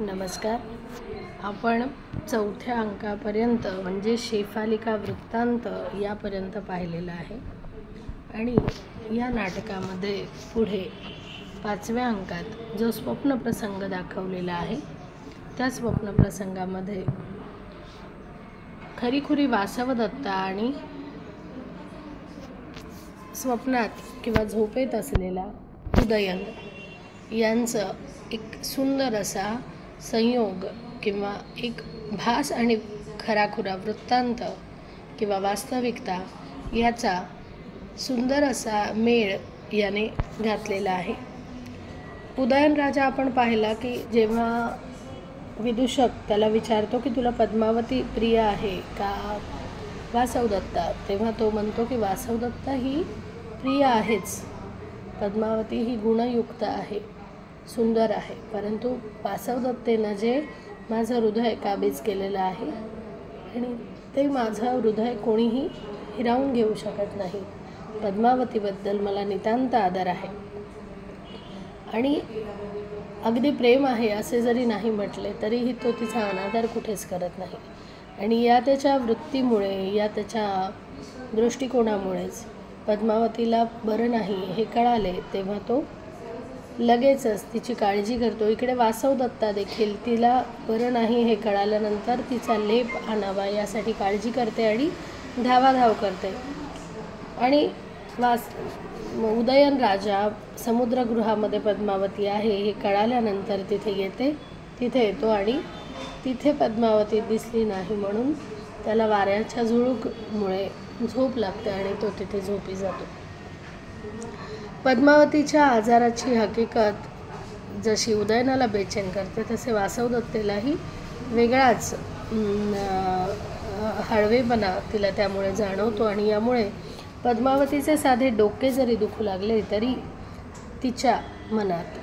नमस्कार. आपण चौथ्या अंकापर्यंत म्हणजे शेफालिका वृत्तांत यापर्यंत पाहिलेलं आहे आणि या नाटकामध्ये पुढे 5व्या अंकात जो स्वप्नप्रसंग दाखवलेला आहे त्या स्वप्नप्रसंगामध्ये खरीखुरी वासवदत्ता आणि स्वप्नात किंवा झोपेत असलेला उदयन यांचं एक सुंदर असा संयोग किंवा एक भास आणि खराखुरा वृत्तांत किंवा वास्तविकता याचा सुंदर असा मेळ याने घातलेला आहे. उदयनराजा आपण पाहिला की जेव्हा विदूषक त्याला विचारतो की तुला पद्मावती प्रिय आहे का वासवदत्ता, तेव्हा तो म्हणतो की वासवदत्ता ही प्रिय आहेच, पद्मावती ही गुणयुक्त आहे, सुंदर आहे, परंतु वासवदत्तेनं जे माझं हृदय काबीज केलेलं आहे आणि ते माझं हृदय कोणीही हिरावून घेऊ शकत नाही. पद्मावतीबद्दल मला नितांत आदर आहे आणि अगदी प्रेम आहे असे जरी नाही म्हटले तरीही तो तिचा अनादर कुठेच करत नाही. आणि या त्याच्या वृत्तीमुळे, या त्याच्या दृष्टिकोनामुळेच पद्मावतीला बरं नाही हे कळाले तेव्हा तो लगेचच तिची काळजी करतो. इकडे वासवदत्ता देखील तिला बरं नाही हे कळाल्यानंतर तिचा लेप आणावा यासाठी काळजी करते आणि धावाधाव करते. आणि उदयनराजा समुद्रगृहामध्ये पद्मावती आहे हे कळाल्यानंतर तिथे येतो आणि तिथे पद्मावती दिसली नाही म्हणून त्याला वाऱ्याच्या झुळूकमुळे झोप लागते आणि तो तिथे झोपी जातो. पद्मावतीच्या आजाराची हकीकत जशी उदयनाला बेचैन करते तसे वासवदत्तेलाही वेगळाच हळवेपणा तिला त्यामुळे जाणवतो आणि यामुळे पद्मावतीचे साधे डोके जरी दुखू लागले तरी तिच्या मनात,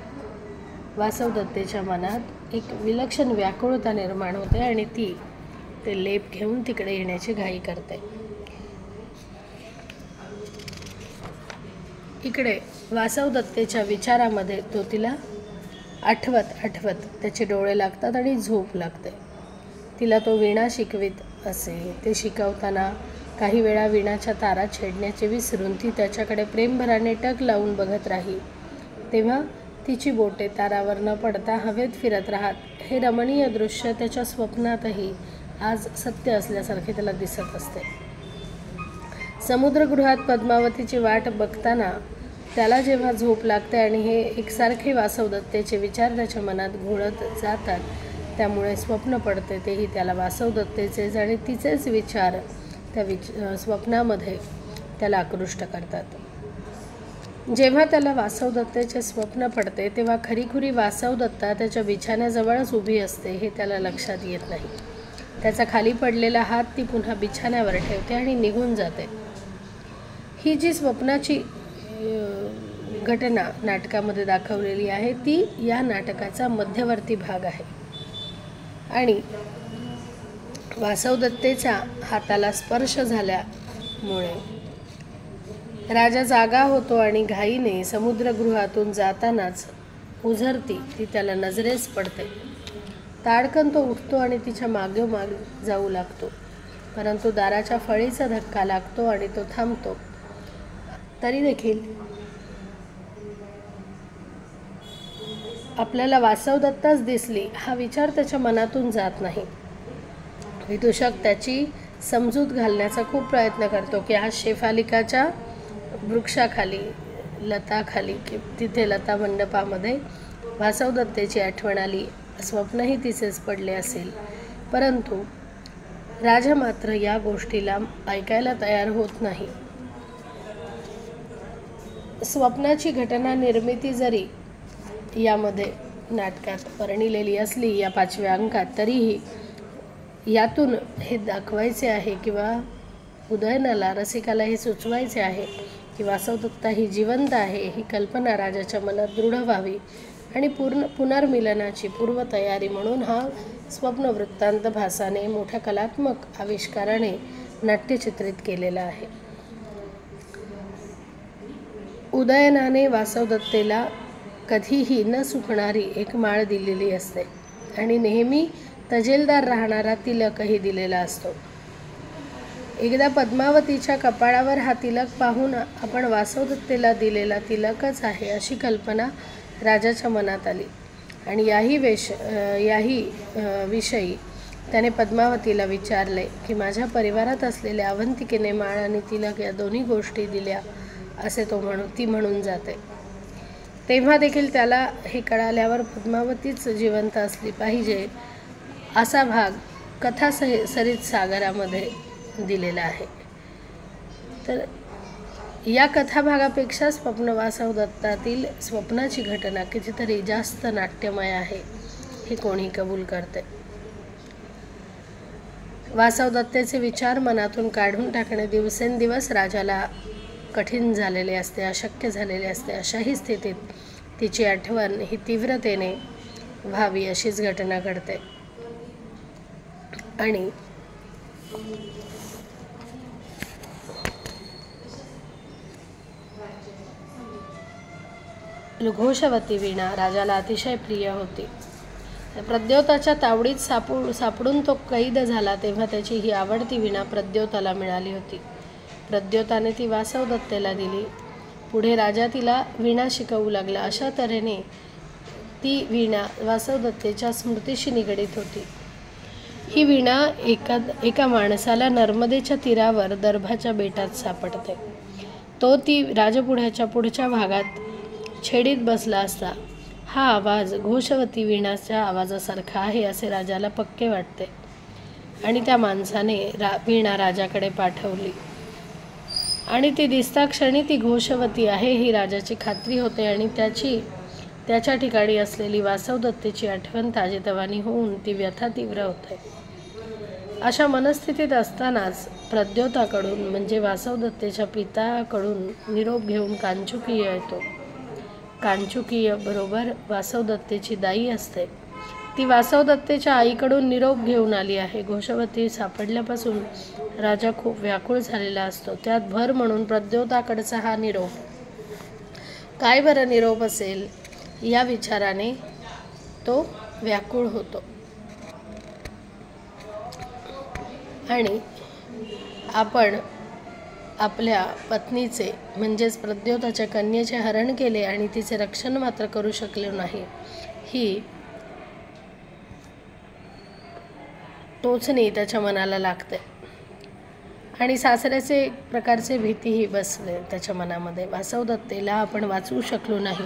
वासवदत्तेच्या मनात एक विलक्षण व्याकुळता निर्माण होते आणि ती ते लेप घेऊन तिकडे येण्याची घाई करते. इकडे वासवदत्तेच्या विचारामध्ये तो तिला आठवत त्याचे डोळे लागतात आणि झोप लागते. तिला तो वीणा शिकवित असे. ते शिकवताना काही वेळा वीणाच्या तारा छेडण्याचे विसरून ती त्याच्याकडे प्रेमभराने टक लावून बघत राही. तेव्हा तिची बोटे तारावर न पडता हवेत फिरत राहत. हे रमणीय दृश्य त्याच्या स्वप्नातही आज सत्य असल्यासारखे त्याला दिसत असते. समुद्रगृहात पद्मावतीची वाट बघताना त्याला जेव्हा झोप लागते आणि हे एकसारखे वासवदत्तेचे विचार त्याच्या मनात घोळत जातात त्यामुळे स्वप्न पडते तेही त्याला वासवदत्तेचेच आणि तिचेच विचार त्या स्वप्नामध्ये त्याला आकृष्ट करतात. जेव्हा त्याला वासवदत्तेचे स्वप्न पडते तेव्हा खरीखुरी वासवदत्ता त्याच्या बिछाण्याजवळच उभी असते हे त्याला लक्षात येत नाही. त्याचा खाली पडलेला हात ती पुन्हा बिछाण्यावर ठेवते आणि निघून जाते. ही जी स्वप्नाची घटना नाटकामध्ये दाखवलेली आहे ती या नाटकाचा मध्यवर्ती भाग आहे आणि वासवदत्तेच्या हाताला स्पर्श झाल्यामुळे राजा जागा होतो आणि घाईने समुद्रगृहातून जातानाच उझरती ती त्याला नजरेस पडते. ताडकन तो उठतो आणि तिच्या मागोमाग जाऊ लागतो, परंतु दाराच्या फळीचा धक्का लागतो आणि तो थांबतो. तरी देखील आपल्याला वासवदत्ताच दिसली हा विचार त्याच्या मनातून जात नाही. विदूषक त्याची समजूत घालण्याचा खूप प्रयत्न करतो की आज शेफालिकाच्या वृक्षाखाली, लताखाली, तिथे लता मंडपामध्ये वासवदत्तेची आठवण आली, स्वप्नही तिचेच पडले असेल, परंतु राजा मात्र या गोष्टीला ऐकायला तयार होत नाही. स्वप्नाची घटना निर्मिती जरी यामध्ये नाटकात वर्णिलेली असली या 5व्या अंकात तरीही यातून हे दाखवायचे आहे किंवा उदयनाला, रसिकाला हे सुचवायचे आहे की वासवदत्ता ही जिवंत आहे ही कल्पना राजाच्या मनात दृढ व्हावी आणि पुनर्मिलनाची पूर्वतयारी म्हणून हा स्वप्नवृत्तांत भासाने मोठ्या कलात्मक आविष्काराने नाट्यचित्रित केलेला आहे. उदयनाने वासवदत्तेला कधीही न सुकणारी एक माळ दिलेली असते. आणि नेहमी तजेलदार राहणारा तिलकही दिलेला असतो. एकदा पद्मावतीच्या कपाळावर हा तिलक पाहून आपण वासवदत्तेला दिलेला तिलकच आहे अशी कल्पना राजाच्या मनात आली आणि याही विषयी त्याने पद्मावतीला विचारले की माझ्या परिवारात असलेल्या अवंतिकेने माळ आणि तिलक या दोन्ही गोष्टी दिल्या असे ती म्हणून जाते. तेव्हा देखील त्याला हे कळाल्यावर पद्मावतीच जिवंत असली पाहिजे असा भाग कथा सरित सागरामध्ये दिलेला आहे. तर या कथाभागापेक्षा वासवदत्तातील स्वप्नाची घटना कितीतरी जास्त नाट्यमय आहे हे कोणी कबूल करते. वासवदत्तेचे विचार मनातून काढून टाकणे दिवसेंदिवस राजाला कठीण झालेले असते, अशक्य झालेले असते. अशाही स्थितीत तिची आठवण ही तीव्रतेने व्हावी अशीच घटना घडते आणि घोषवती वीणा राजाला अतिशय प्रिय होती. प्रद्योताच्या तावडीत सापडून तो कैद झाला तेव्हा त्याची ही आवडती वीणा प्रद्योताला मिळाली होती. प्रद्योताने ती वासवदत्तेला दिली. पुढे राजा तिला वीणा शिकवू लागला. अशा तऱ्हेने ती वीणा वासवदत्तेच्या स्मृतीशी निगडीत होती. ही वीणा एका माणसाला नर्मदेच्या तीरावर दर्भाच्या बेटात सापडते. तो ती राजपुढ्याच्या पुढच्या भागात छेडीत बसला असता. हा आवाज घोषवती वीणाच्या आवाजासारखा आहे असे राजाला पक्के वाटते आणि त्या माणसाने वीणा राजाकडे पाठवली आणि ती दिसता क्षणी ती घोषवती आहे ही राजाची खात्री होते आणि त्याच्या ठिकाणी असलेली वासवदत्तेची आठवण ताजेतवानी होऊन ती व्यथा तीव्र होते. अशा मनस्थितीत असतानाच प्रद्योताकडून म्हणजे वासवदत्तेच्या पित्याकडून निरोप घेऊन कांचुकीय येतो. कांचुकीय बरोबर वासवदत्तेची दाई असते. ती वासवदत्तेच्या आईकडून निरोप घेऊन आली आहे. घोषवती सापडल्यापासून राजा खूप व्याकुळ झालेला असतो. त्यात भर म्हणून प्रद्योताकडचा हा निरोप. काय बरं निरोप असेल या विचाराने तो व्याकुळ होतो आणि आपण आपल्या पत्नीचे म्हणजेच प्रद्योताच्या कन्येचे हरण केले आणि तिचे रक्षण मात्र करू शकलो नाही ही टोचणी त्याच्या मनाला लागते आणि सासऱ्याचे एक प्रकारचे भीतीही बसले त्याच्या मनामध्ये. वासवदत्तेला आपण वाचवू शकलो नाही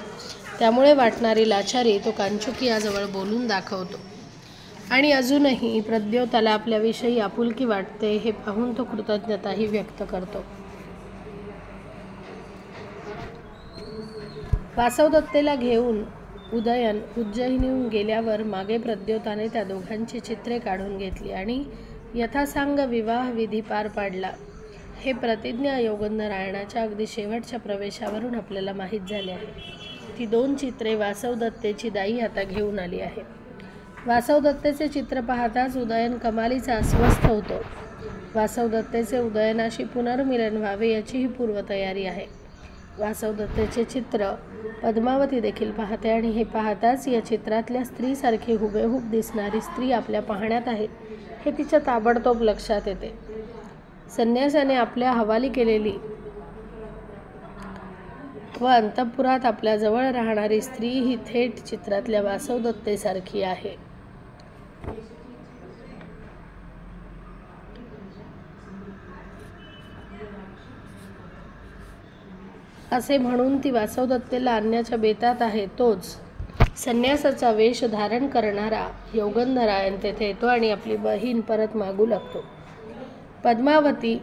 त्यामुळे वाटणारी लाचारी तो कांचुकियाजवळ बोलून दाखवतो आणि अजूनही प्रद्योताला आपल्याविषयी आपुलकी वाटते हे पाहून तो कृतज्ञताही व्यक्त करतो. वासवदत्तेला घेऊन उदयन उज्जैनीहून गेल्यावर मागे प्रद्योताने त्या दोघांची चित्रे काढून घेतली आणि यथासांग विवाह विधी पार पाडला. हे प्रतिज्ञा योगनारायणाच्या अगदी शेवटच्या प्रवेशावरून आपल्याला माहीत झाले आहे. ती 2 चित्रे वासवदत्तेची दाई आता घेऊन आली आहे. वासवदत्तेचे चित्र पाहताच उदयन कमालीचा अस्वस्थ होतो. वासवदत्तेचे उदयनाशी पुनर्मिलन व्हावे याची ही पूर्वतयारी आहे. वासवदत्तेचे चित्र पद्मावती देखील पाहते आणि हे पाहताच या चित्रातल्या स्त्रीसारखी हुबेहूब दिसणारी स्त्री आपल्या पाहण्यात आहे हे तिच्या ताबडतोब लक्षात येते. संन्यासाने आपल्या हवाली केलेली व अंतःपुरात आपल्या जवळ राहणारी स्त्री ही थेट चित्रातल्या वासवदत्तेसारखी आहे. असे म्हणून ती वासवदत्तेला आणण्याच्या बेतात आहे. तोच संन्यासाचा वेश धारण करणारा योगनारायण तेथे येतो आणि आपली बहीण परत मागू लागतो. पद्मावती